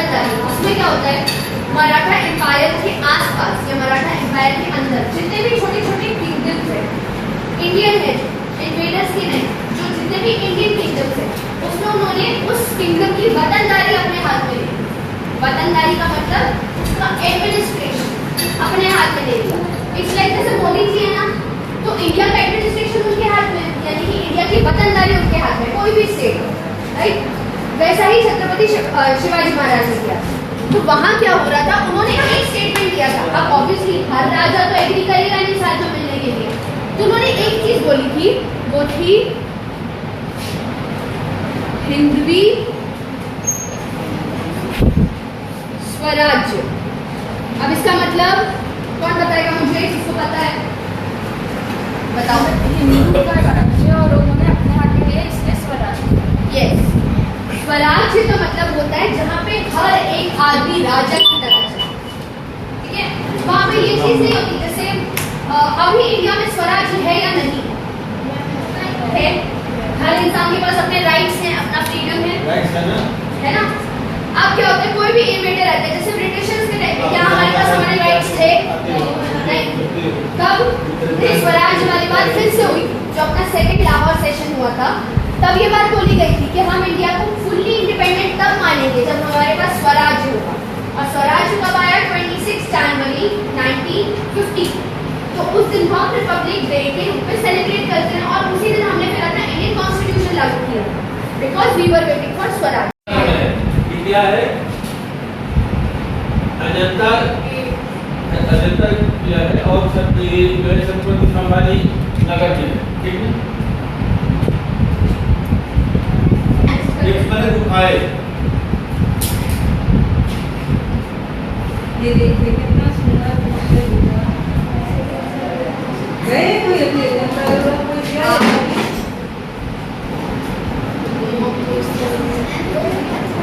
वतनदारी, उसमें क्या होता है, मराठा एम्पायर के आसपास या मराठा एम्पायर के अंदर जितने भी छोटे छोटे किंगडम्स है, इंडियन है, इन्वेडर्स की नहीं, जो जितने भी इंडियन किंगडम्स है, उसमें उन्होंने उस किंगडम की वतनदारी अपने हाथ में ली। वतनदारी का मतलब उसका एडमिनिस्ट्रेशन अपने हाथ में ले लिया। इट्स लाइक जैसे मोदी जी है ना, तो इंडिया का एडमिनिस्ट्रेशन उनके हाथ में, यानी कि इंडिया की वतनदारी उनके हाथ में, कोई भी स्टेट हो, राइट। वैसा ही छत्रपति शिवाजी महाराज ने किया। तो वहां क्या हो रहा था, उन्होंने एक स्टेटमेंट दिया था। अब ऑब्वियसली हर राजा तो एग्री करेगा नहीं साथ में मिलने के लिए, तो उन्होंने एक चीज बोली थी, वो थी हिंदवी स्वराज्य। अब इसका मतलब कौन बताएगा मुझे, जिसको पता है बताओ। हिंदू का राज्य और उन्होंने अपने हाथ में लिया, इसलिए स्वराज्य। यस, स्वराज्य तो मतलब होता है जहाँ पे हर एक आदमी राजा की तरह चले, ठीक है। वहाँ पे ये चीज नहीं होती, जैसे अभी इंडिया में स्वराज्य है या नहीं है, हर इंसान के पास अपने राइट्स हैं, अपना फ्रीडम है ना। अब क्या होता है, कोई भी इन्वेडर आता है, जैसे ब्रिटिशर्स के टाइम में क्या हमारे पास हमारे राइट्स थे नहीं। तब ये स्वराज्य वाली बात फिर से हुई, जो अपना सेकंड लाहौर सेशन हुआ था, तब ये बात बोली गई थी कि हम इंडिया को फुल्ली इंडिपेंडेंट तब मानेंगे जब हमारे पास स्वराज्य होगा। और स्वराज्य कब आया, 26 जनवरी 1950। तो उस दिन हम रिपब्लिक डे के रूप में सेलिब्रेट करते हैं, और उसी दिन हमने फिर अपना इंडियन कॉन्स्टिट्यूशन लागू किया, because we were waiting for swaraj. क्या है अजंता किया है, और सब ये जो है छत्रपति संभाजी नगर में, ठीक है। एक मैंने गुफाएं, ये देखिए कितना सुंदर गए कोई अपने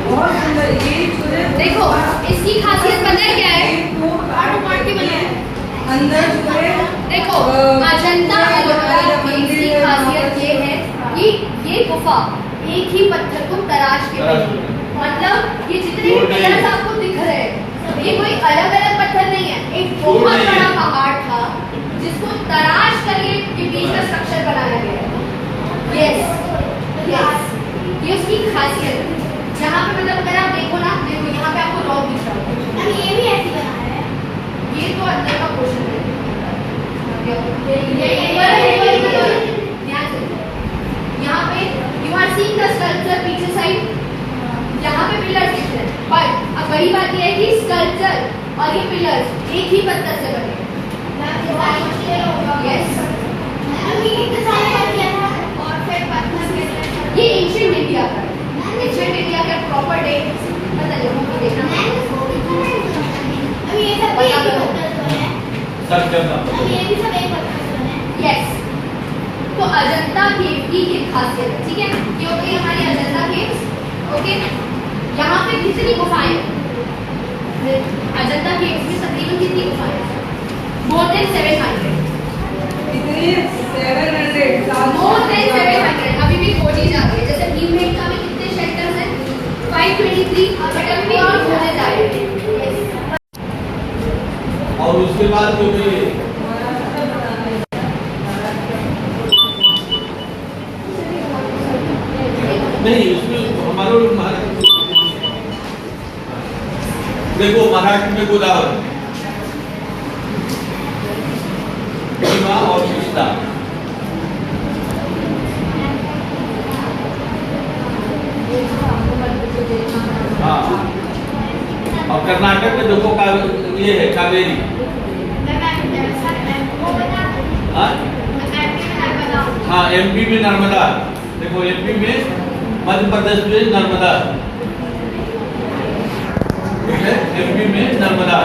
बहुत सुंदर। ये देखो इसकी खासियत पता है क्या है, पार्ट की बनी है अंदर जो है, देखो अजंता एलोरा की खासियत ये है कि ये गुफा एक ही पत्थर को तराश के बनी है। मतलब ये जितने भी पिलर्स आपको दिख रहे हैं, ये कोई अलग अलग पत्थर नहीं है, एक बहुत बड़ा पहाड़ था जिसको तराश करके ये बीच का स्ट्रक्चर बनाया गया है। यस, ये उसकी खासियत है। यहाँ पे मतलब अगर आप देखो ना, देखो यहाँ पे आपको रॉक दिख रहा है, ये भी ऐसी बना है, ये तो अंदर का पोर्शन है। यहाँ पे you are seeing the sculpture पीछे साइड, यहाँ पे पिलर्स दिख रहे हैं, बट अब बड़ी बात यह है कि स्कल्पचर और ये पिलर्स एक ही पत्थर से बने। ये एंशिएंट इंडिया का है, एंशिएंट इंडिया का प्रॉपर डेट पता नहीं, हमको देखना यस। तो अजंता केव की ये खासियत है, ठीक है। ये हो गई हमारी अजंता केव्स, ओके। यहाँ पे कितनी गुफाएं, अजंता केव्स में तकरीबन कितनी गुफाएं, मोर देन 700। इतनी 700 मोर देन 700 अभी भी खोजी जा रही है। जैसे भीमबेटका में कितने शेल्टर्स हैं, 523, बट अभी भी और खोजे जा रहे हैं। और उसके बाद जो नहीं, उसमें हमारे देखो महाराष्ट्र में गोदावरी और कृष्णा, हाँ। और कर्नाटक में देखो का ये है कावेरी, हाँ। एमपी में नर्मदा, देखो एमपी में, मध्य प्रदेश में नर्मदा, ठीक है, एमपी में नर्मदा।